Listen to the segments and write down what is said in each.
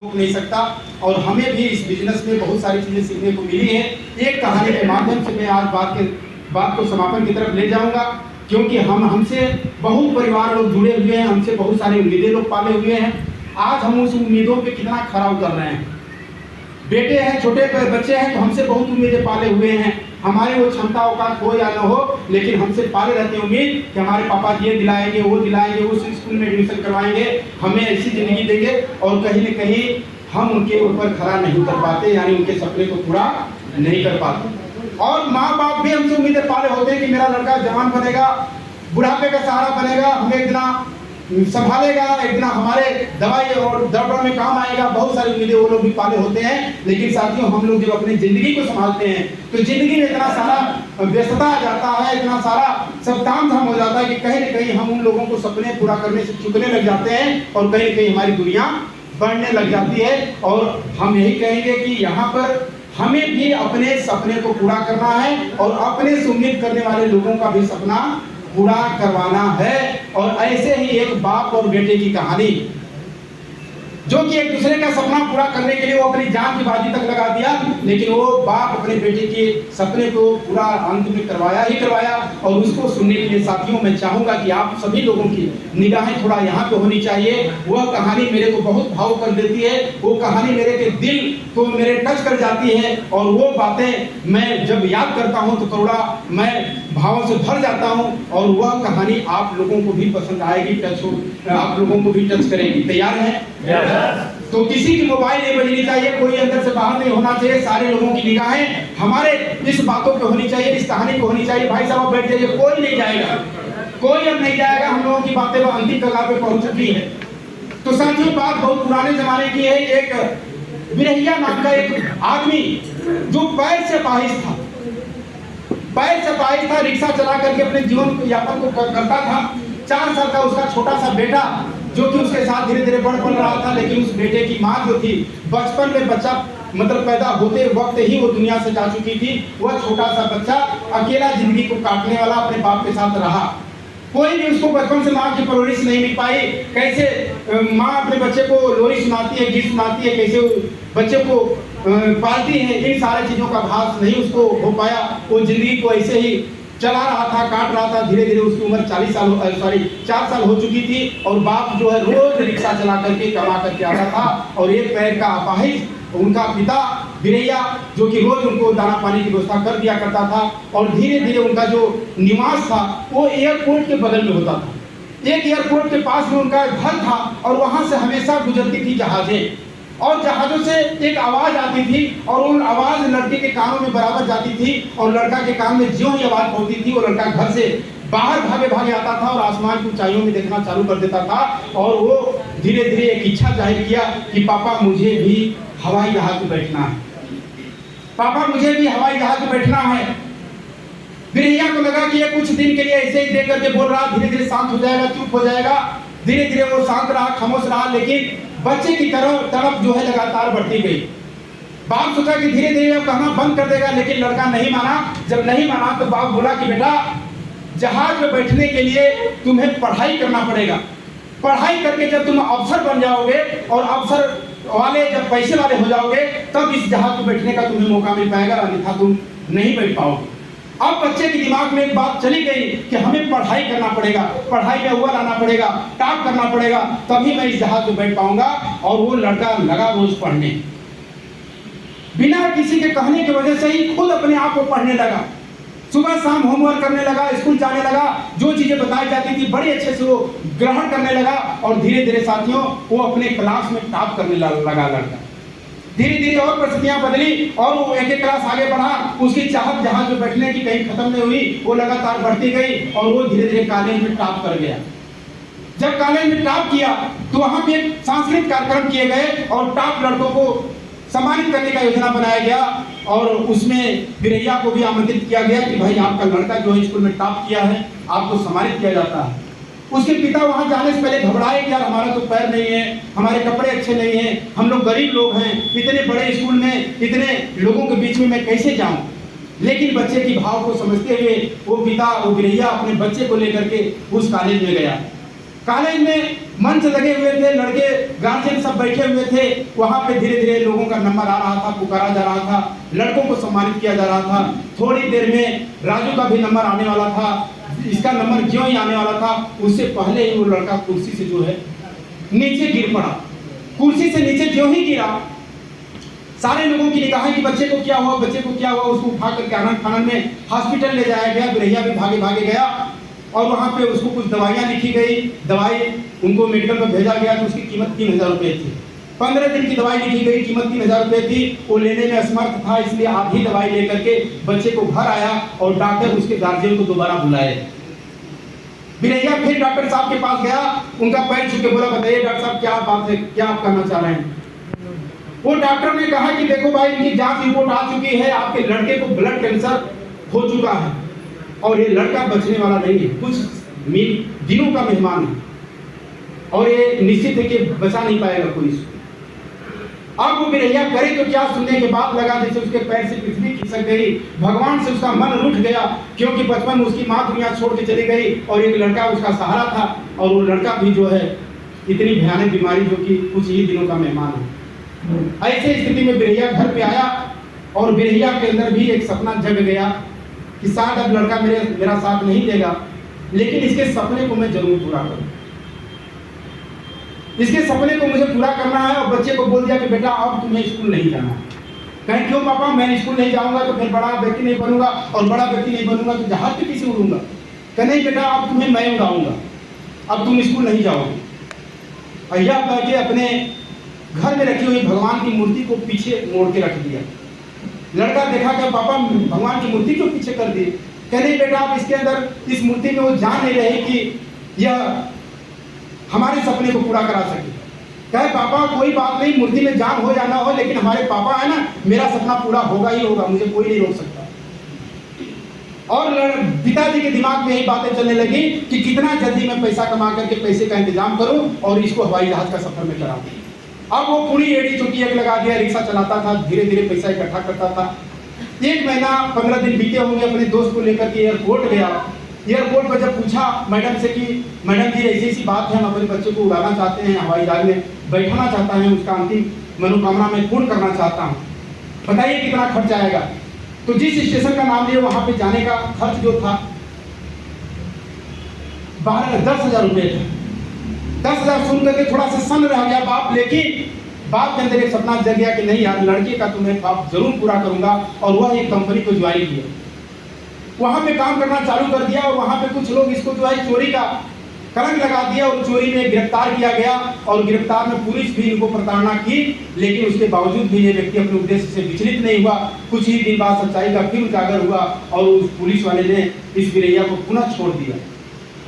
रोक नहीं सकता। और हमें भी इस बिजनेस में बहुत सारी चीज़ें सीखने को मिली है। एक कहानी के माध्यम से मैं आज बात को समापन की तरफ ले जाऊंगा, क्योंकि हमसे बहुत परिवार लोग जुड़े हुए हैं, हमसे बहुत सारी उम्मीदें लोग पाले हुए हैं। आज हम उस उम्मीदों पे कितना खरा उतर रहे हैं। बेटे हैं, छोटे बच्चे हैं, तो हमसे बहुत उम्मीदें पाले हुए हैं। हमारी वो क्षमता औकात हो या न हो, लेकिन हमसे पाले रहते हैं उम्मीद कि हमारे पापा ये दिलाएंगे, वो दिलाएंगे, उस स्कूल में एडमिशन करवाएंगे, हमें ऐसी ज़िंदगी देंगे। और कहीं न कहीं हम उनके ऊपर खरा नहीं उतर पाते, यानी उनके सपने को पूरा नहीं कर पाते। और माँ बाप भी हमसे उम्मीदें पाले होते हैं कि मेरा लड़का जवान बनेगा, बुढ़ापे का सहारा बनेगा, हमें एक दिन संभालेगा, एक दिन हमारे दवाई और दवा में काम आएगा। बहुत सारी उम्मीदें वो लोग भी पाले होते हैं। लेकिन साथियों, हम लोग जब अपनी ज़िंदगी को संभालते हैं तो ज़िंदगी में इतना सारा व्यस्तता आ जाता है, इतना सारा सब तामझाम हो जाता है कि कहीं न कहीं हम उन लोगों को सपने पूरा करने से चूकने लग जाते हैं और कहीं न कहीं हमारी दुनिया बढ़ने लग जाती है। और हम यही कहेंगे कि यहाँ पर हमें भी अपने सपने को पूरा करना है और अपने से उम्मीद करने वाले लोगों का भी सपना पूरा करवाना है। और ऐसे ही एक बाप और बेटे की कहानी, जो कि एक दूसरे का सपना पूरा करने के लिए वो अपनी जान की बाजी तक लगा दिया, लेकिन वो बाप अपने बेटे के सपने को पूरा अंत में करवाया ही करवाया। और उसको सुनने के लिए साथियों मैं चाहूँगा कि आप सभी लोगों की निगाहें थोड़ा यहाँ पे होनी चाहिए। वह कहानी मेरे को बहुत भावुक कर देती है, वो कहानी मेरे के दिल को मेरे टच कर जाती है। और वो बातें मैं जब याद करता हूँ तो थोड़ा मैं भावों से भर जाता हूँ। और वह कहानी आप लोगों को भी पसंद आएगी, आप लोगों को भी टच करेगी। तैयार हैं? तो किसी की मोबाइल नहीं बजनी चाहिए, कोई अंदर से बाहर नहीं होना चाहिए। सारे लोगों की निगाहें हमारे इस बातों पे होनी चाहिए, इस कहानी को होनी चाहिए। भाई साहब बैठ जाइए, कोई नहीं जाएगा, कोई अब नहीं जाएगा। हम लोगों की बातें वो अंतिम कगार पे पहुंच चुकी है। तो साथियों, बात बहुत पुराने जमाने की है। एक बिरहिया नाम का एक आदमी जो पैर से अपाहिज था, रिक्शा चला करके अपने जीवन यापन को करता था। 4 साल का उसका छोटा सा बेटा जो कि उसके साथ धीरे धीरे बढ़ रहा था। लेकिन उस बेटे की माँ जो थी, बचपन में बच्चा मतलब पैदा होते वक्त ही वो दुनिया से जा चुकी थी। वह छोटा सा बच्चा अकेला जिंदगी को काटने वाला अपने बाप के साथ रहा। कोई भी उसको बचपन से माँ की परवरिश नहीं मिल पाई। कैसे माँ अपने बच्चे को लोरी सुनाती है, गीत सुनाती है, कैसे बच्चे को पालती है, इन सारी चीज़ों का भास नहीं उसको हो पाया। वो जिंदगी को ऐसे ही चला रहा था, काट रहा था। धीरे धीरे उसकी उम्र 4 साल हो चुकी थी। और बाप जो है रोज रिक्शा चला करके कमा करके आता था। और एक पैर का अपाहिज उनका पिता बिरैया, जो कि रोज उनको दाना पानी की व्यवस्था कर दिया करता था। और धीरे धीरे उनका जो निवास था वो एयरपोर्ट के बगल में होता था। एक एयरपोर्ट के पास में उनका घर था और वहाँ से हमेशा गुजरती थी जहाजें। और जहाज़ों से एक आवाज़ आती थी और उन आवाज़ लड़के के कानों में बराबर जाती थी। और लड़का के कान में ज्यों ही आवाज़ पहुंचती थी वो लड़का घर से बाहर भागे आता था और आसमान की ऊंचाइयों में देखना चालू कर देता था। और वो धीरे धीरे एक इच्छा जाहिर किया कि पापा मुझे भी हवाई जहाज में बैठना है, पापा मुझे भी हवाई जहाज में बैठना है। बिरैया को लगा कि ये कुछ दिन के लिए ऐसे ही देख करके बोल रहा, धीरे धीरे शांत हो जाएगा, चुप हो जाएगा। धीरे धीरे वो शांत रहा, खामोश रहा। लेकिन बच्चे की तरफ जो है लगातार बढ़ती गई। बाप सोचा कि धीरे धीरे अब कहना बंद कर देगा, लेकिन लड़का नहीं माना। जब नहीं माना तो बाप बोला कि बेटा, जहाज में बैठने के लिए तुम्हें पढ़ाई करना पड़ेगा। पढ़ाई करके जब तुम अफसर बन जाओगे और अफसर वाले जब पैसे वाले हो जाओगे, तब इस जहाज में बैठने का तुम्हें मौका मिल पाएगा, अन्यथा तुम नहीं बैठ पाओगे। अब बच्चे के दिमाग में एक बात चली गई कि हमें पढ़ाई करना पड़ेगा, पढ़ाई में अव्वल आना पड़ेगा, टॉप करना पड़ेगा, तभी मैं इस जहाज में बैठ पाऊंगा। और वो लड़का लगा रोज पढ़ने, बिना किसी के कहने की वजह से ही खुद अपने आप को पढ़ने लगा। सुबह शाम होमवर्क करने लगा, स्कूल जाने लगा, जो चीजें बताई जाती थी बड़ी अच्छे से वो ग्रहण करने लगा। और धीरे धीरे साथियों वो अपने क्लास में टॉप करने लगा लड़का। धीरे धीरे और परिस्थितियां बदली और वो एक क्लास आगे बढ़ा। उसकी चाहत जहाज में बैठने की कहीं खत्म नहीं हुई, वो लगातार बढ़ती गई और वो धीरे धीरे कॉलेज में टॉप कर गया। जब कॉलेज में टॉप किया तो वहाँ पे सांस्कृतिक कार्यक्रम किए गए और टॉप लड़कों को सम्मानित करने का योजना बनाया गया। और उसमें बिरैया को भी आमंत्रित किया गया कि भाई आपका लड़का जो स्कूल में टॉप किया है, आपको सम्मानित किया जाता है। उसके पिता वहां जाने से पहले घबराए कि यार हमारा तो पैर नहीं है, हमारे कपड़े अच्छे नहीं हैं, हम लोग गरीब लोग हैं, इतने बड़े स्कूल में इतने लोगों के बीच में मैं कैसे जाऊं। लेकिन बच्चे की भाव को समझते हुए वो पिता, वो बिरैया अपने बच्चे को लेकर के उस कॉलेज में गया। कॉलेज में मंच लगे हुए थे, लड़के गार्जियन सब बैठे हुए थे, वहां पे धीरे धीरे लोगों का नंबर आ रहा था, पुकारा जा रहा था, लड़कों को सम्मानित किया जा रहा था। थोड़ी देर में राजू का भी नंबर आने वाला था। इसका नंबर ज्यों ही आने वाला था, उससे पहले ही वो लड़का कुर्सी से जो है नीचे गिर पड़ा। कुर्सी से नीचे ज्यों ही गिरा, सारे लोगों की निगाहें कि बच्चे को क्या हुआ, बच्चे को क्या हुआ। उसको उठा करके आनंद फानंद में हॉस्पिटल ले जाया गया। बिरैया भी भागे भागे गया और वहाँ पे उसको कुछ दवाइयाँ लिखी गई। दवाई उनको मेडिकल में भेजा गया तो उसकी कीमत 3000 रुपये थी। 15 दिन की दवाई लिखी गई, कीमत 3000 रुपये थी। वो लेने में असमर्थ था, इसलिए आधी दवाई लेकर के बच्चे को घर आया और डॉक्टर उसके गार्जियन को दोबारा बुलाए। बिरैया फिर डॉक्टर साहब के पास गया, उनका पैर छू के बोला, बताइए डॉक्टर साहब क्या बात है, क्या आप करना चाह रहे हैं। वो डॉक्टर ने कहा कि देखो भाई, इनकी जांच रिपोर्ट आ चुकी है, आपके लड़के को ब्लड कैंसर हो चुका है और ये लड़का बचने वाला नहीं है, कुछ दिनों का मेहमान है और ये निश्चित है कि बचा नहीं पाएगा कोई इसको। अब वो बिरैया करे तो क्या, सुनने के बाद लगा जैसे उसके पैर से पृथ्वी खिसक गई। भगवान से उसका मन रूठ गया, क्योंकि बचपन में उसकी माँ दुनिया छोड़ के चली गई और एक लड़का उसका सहारा था, और वो लड़का भी जो है इतनी भयानक बीमारी जो कि कुछ ही दिनों का मेहमान है। ऐसे स्थिति में बिरैया घर पे आया और बिरैया के अंदर भी एक सपना जग गया कि शायद अब लड़का मेरा साथ नहीं देगा, लेकिन इसके सपने को मैं जरूर पूरा करूं। इसके सपने को मुझे पूरा करना है। और बच्चे को बोल दिया कि बेटा अब तुम्हें स्कूल नहीं जाना है। कहें क्यों पापा, मैं स्कूल नहीं जाऊंगा तो फिर बड़ा व्यक्ति नहीं बनूंगा, और बड़ा व्यक्ति नहीं बनूंगा तो जहाज पे किसी उड़ूंगा। कहें नहीं बेटा, अब तुम्हें मैं उड़ाऊंगा, अब तुम स्कूल नहीं जाओगे। भैया कह के अपने घर में रखी हुई भगवान की मूर्ति को पीछे मोड़ के रख दिया। लड़का देखा कि पापा भगवान की मूर्ति क्यों पीछे कर दी। कह नहीं बेटा, आप इसके अंदर इस मूर्ति में वो जान नहीं रहे कि यह हमारे सपने को पूरा करा सके। कहे पापा कोई बात नहीं, मूर्ति में जान हो या ना हो, लेकिन हमारे पापा है ना, मेरा सपना पूरा होगा ही होगा, मुझे कोई नहीं रोक सकता। और पिताजी के दिमाग में यही बातें चलने लगी कि कितना जल्दी मैं पैसा कमा करके पैसे का इंतजाम करूं और इसको हवाई जहाज का सफर में कराऊं। अब वो पूरी एड़ी चुकी एक लगा दिया, रिक्शा चलाता था, धीरे धीरे पैसा इकट्ठा करता था। 1 महीना 15 दिन बीते होंगे, अपने दोस्त को लेकर के एयरपोर्ट गया। एयरपोर्ट पर जब पूछा मैडम से कि मैडम जी ऐसी ऐसी बात है, हम अपने बच्चे को उड़ाना चाहते हैं, हवाई जहाज में बैठाना चाहता है, उसका अंतिम मनोकामना मैं पूर्ण करना चाहता हूँ, बताइए कितना खर्च आएगा। तो जिस स्टेशन का नाम लिया वहां पे जाने का खर्च जो था 10,000 रुपये था। 10,000 सुन करके थोड़ा सा सन्न रह गया बाप, लेकिन बाप के अंदर एक सपना जग गया कि नहीं यार, लड़के का तो मैं बाप जरूर पूरा करूंगा। और वह एक कंपनी को ज्वाइन किया, वहां पे काम करना चालू कर दिया। और वहां पे कुछ लोग इसको जो है चोरी का कलंक लगा दिया और चोरी में गिरफ्तार किया गया। और गिरफ्तार में पुलिस भी इनको प्रताड़ना की, लेकिन उसके बावजूद भी ये व्यक्ति अपने उद्देश्य से विचलित नहीं हुआ। कुछ ही दिन बाद सच्चाई का फिर उजागर हुआ और उस पुलिस वाले ने इस बिरैया को पुनः छोड़ दिया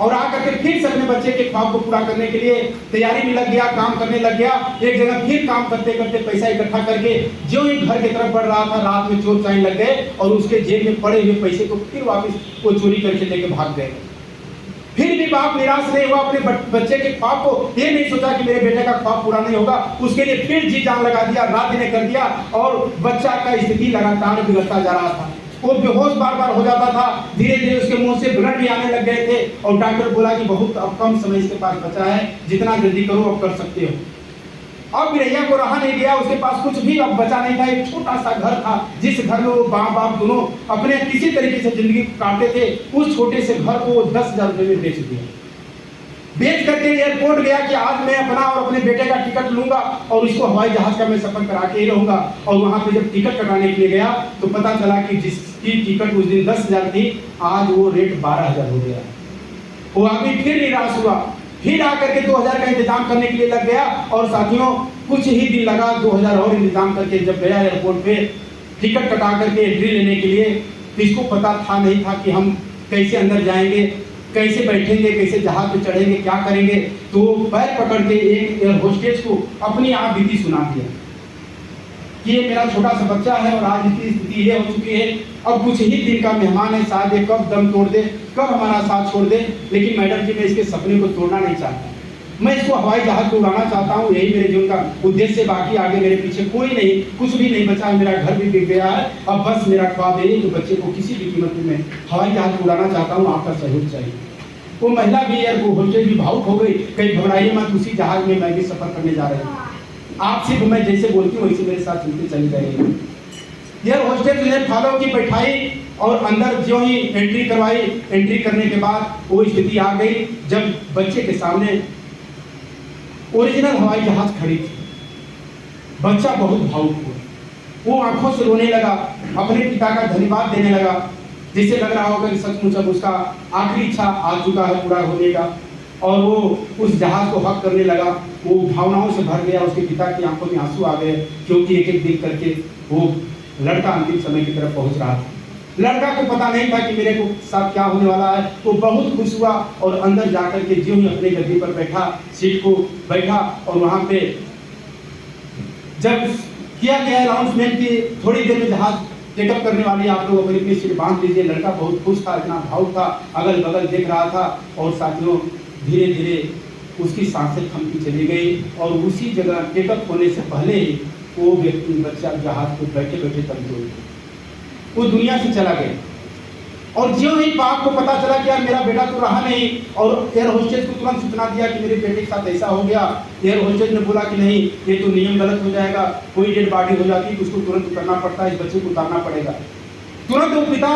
और आकर के फिर से अपने बच्चे के ख्वाब को पूरा करने के लिए तैयारी में लग गया, काम करने लग गया। एक जगह फिर काम करते करते पैसा इकट्ठा करके जो ही घर की तरफ बढ़ रहा था, रात में चोर चाइन लग गए और उसके जेब में पड़े हुए पैसे को फिर वापस वो चोरी करके लेके भाग गए। फिर भी बाप निराश नहीं हुआ, अपने बच्चे के ख्वाब को ये नहीं सोचा कि मेरे बेटे का ख्वाब पूरा नहीं होगा, उसके लिए फिर जी जान लगा दिया, रात दिन कर दिया। और बच्चा का स्थिति लगातार बिगड़ता जा रहा था, वो बेहोश बार बार हो जाता था, धीरे धीरे उसके मुंह से ब्लड भी आने लग गए थे। और डॉक्टर बोला कि बहुत अब कम समय इसके पास बचा है, जितना जल्दी करो अब कर सकते हो। अब बिरैया को रहा नहीं गया, उसके पास कुछ भी अब बचा नहीं था। एक छोटा सा घर था जिस घर में वो माँ बाप दोनों अपने किसी तरीके से जिंदगी काटते थे, उस छोटे से घर को 10,000 रुपये में बेच दिया। बेच करके एयरपोर्ट गया कि आज मैं अपना और अपने बेटे का टिकट लूंगा और इसको हवाई जहाज का मैं सफर करा के ही रहूंगा। और वहां पे जब टिकट कटाने के लिए गया तो पता चला कि जिसकी टिकट उस दिन 10,000 थी, आज वो रेट 12,000 हो गया। वो आदमी फिर निराश हुआ, फिर आकर के 2,000 का इंतजाम करने के लिए लग गया। और साथियों कुछ ही दिन लगा, 2,000 और इंतजाम करके जब गया एयरपोर्ट पे टिकट कटा करके एंट्री लेने के लिए, तो इसको पता था नहीं था कि हम कैसे अंदर जाएंगे, कैसे बैठेंगे, कैसे जहाज पे चढ़ेंगे, क्या करेंगे। तो पैर पकड़ के एक एयर होस्टेस को अपनी आप बीती सुना दिया कि ये मेरा छोटा सा बच्चा है और आज इसकी स्थिति ये हो चुकी है, अब कुछ ही दिन का मेहमान है, शायद ये कब दम तोड़ दे, कब हमारा साथ छोड़ दे। लेकिन मैडम जी मैं इसके सपने को तोड़ना नहीं चाहता, मैं इसको हवाई जहाज को उड़ाना चाहता हूँ, यही मेरे जीवन का उद्देश्य। बाकी आगे मेरे पीछे कोई नहीं, कुछ भी नहीं बचा, मेरा घर भी बिक गया है, अब बस मेरा ख्वाब है कि बच्चे को किसी भी कीमत में हवाई जहाज को उड़ाना चाहता हूँ, आपका सहयोग चाहिए। वो महिला भी यार वो हॉस्टेज भी भावुक हो गई, कहीं घबराइए मत, उसी जहाज में मैं भी सफर करने जा रही हूँ, आप सिर्फ मैं जैसे बोलती हूँ वैसे मेरे साथ चलते चली जाएगी। यार हॉस्टेज ने फॉलो की, बैठाई और अंदर जो ही एंट्री करवाई। एंट्री करने के बाद वो स्थिति आ गई जब बच्चे के सामने ओरिजिनल हवाई जहाज खड़ी थी। बच्चा बहुत भावुक हुआ, वो आंखों से रोने लगा, अपने पिता का धन्यवाद देने लगा, जिससे लग रहा होगा कि सचमुच अब उसका आखिरी इच्छा आ चुका है पूरा होने का, और वो उस जहाज को हक करने लगा। वो भावनाओं से भर गया, उसके पिता की आंखों में आंसू आ गए, क्योंकि एक एक देख करके वो लड़का अंतिम समय की तरफ पहुंच रहा था। लड़का को पता नहीं था कि मेरे को साथ क्या होने वाला है। वो बहुत खुश हुआ और अंदर जाकर के ज्यों ही अपने गद्दी पर बैठा, सीट को बैठा, और वहां पे जब किया गया अनाउंसमेंट की थोड़ी देर में जहाज टेकअप करने वाली, आप लोग अपनी सीट बांध लीजिए। लड़का बहुत खुश था, इतना भावुक था, अगल बगल देख रहा था, और साथियों धीरे धीरे उसकी सांसें थमती चली गई, और उसी जगह टेकअप होने से पहले ही वो व्यक्ति, बच्चा जहाज को बैठे बैठे तब जो वो दुनिया से चला गया। और ज्यों ही बाप को पता चला कि यार मेरा बेटा तो रहा नहीं, और एयर होस्टेज को तुरंत सूचना दिया कि मेरे बेटे के साथ ऐसा हो गया। एयर होस्टेज ने बोला कि नहीं, ये तो नियम गलत हो जाएगा, कोई डेड बॉडी हो जाती है तो उसको तुरंत उतरना पड़ता है, इस बच्चे को उतारना पड़ेगा। तुरंत वो पिता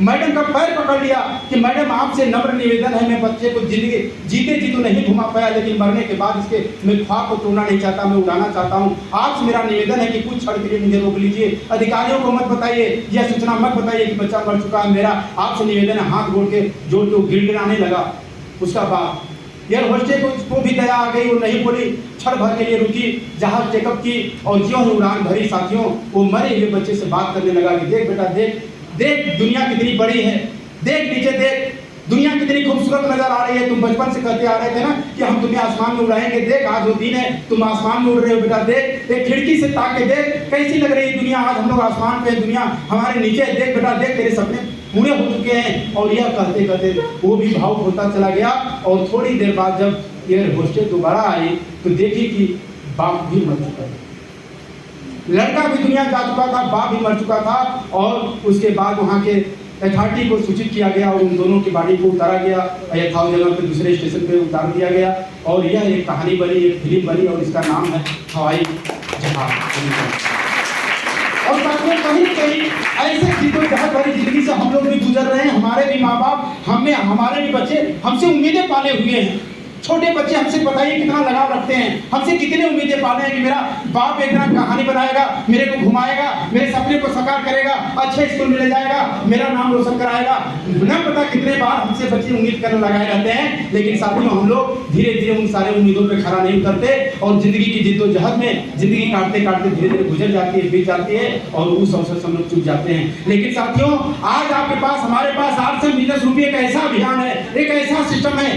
मैडम का पैर पकड़ लिया कि मैडम आपसे नम्र निवेदन है, मैं बच्चे को जिंदगी जीते जी तो नहीं घुमा पाया, लेकिन मरने के बाद इसके मैं ख्वाब को तोड़ना नहीं चाहता, मैं उड़ाना चाहता हूँ। आपसे मेरा निवेदन है कि कुछ क्षण के लिए मुझे रोक लीजिए, अधिकारियों को मत बताइए, यह सूचना मत बताइए कि बच्चा मर चुका है। मेरा आपसे निवेदन है। हाथ जोड़ के गिड़गिड़ाने लगा उसका बाप। एयर होस्टेज को भी दया आ गई, वो नहीं बोली, क्षण भर के लिए रुकी, जहाज टेकअप की, और ज्यों ही उड़ान भरी साथियों, वो मरे हुए बच्चे से बात करने लगा कि देख बेटा, देख देख दुनिया कितनी बड़ी है, देख नीचे देख, दुनिया कितनी खूबसूरत नजर आ रही है। तुम बचपन से कहते आ रहे थे ना कि हम तुम्हें आसमान में उड़ाएंगे, देख आज वो दिन है, तुम आसमान में उड़ रहे हो बेटा, देख एक खिड़की से ताके देख कैसी लग रही है दुनिया, आज हम लोग आसमान पे, दुनिया हमारे नीचे, देख बेटा देख, तेरे सपने पूरे हो चुके हैं। और यह कहते कहते वो भी भावुक होता चला गया, और थोड़ी देर बाद जब एयर होस्टेज दोबारा आई तो देखी कि बाप भी मर चुका है, लड़का भी दुनिया जा चुका था, बाप भी मर चुका था। और उसके बाद वहाँ के अथॉरिटी को सूचित किया गया और उन दोनों की बॉडी को उतारा गया, यथाव जगह पे दूसरे स्टेशन पे उतार दिया गया, और यह एक कहानी बनी, एक फिल्म बनी, और इसका नाम है हवाई जहाज। और साथियों कहीं कहीं ऐसे जहाज भरी जिंदगी से हम लोग भी गुजर रहे हैं, हमारे भी माँ बाप, हमें हमारे भी बच्चे हमसे उम्मीदें पाले हुए हैं। छोटे बच्चे हमसे बताइए कितना लगाव रखते हैं, हमसे कितने उम्मीदें पाले हैं कि मेरा बाप एक दिन कहानी बनाएगा, मेरे को घुमाएगा, मेरे सपने को साकार करेगा, अच्छे स्कूल में ले जाएगा, मेरा नाम रोशन कराएगा। न पता कितने बार हमसे बच्चे उम्मीद करने लगाए रहते हैं, लेकिन साथियों हम लोग धीरे धीरे उन सारे उम्मीदों पे खरा नहीं उतरते, और जिंदगी की जिद्दोजहद में जिंदगी काटते काटते धीरे धीरे गुजर जाती है, बीत जाती है, और उस अवसर से हम लोग चूक जाते हैं। लेकिन साथियों आज आपके पास, हमारे पास आर्ट्स एंड बिजनेस रूपी एक ऐसा अभियान है, एक ऐसा सिस्टम है,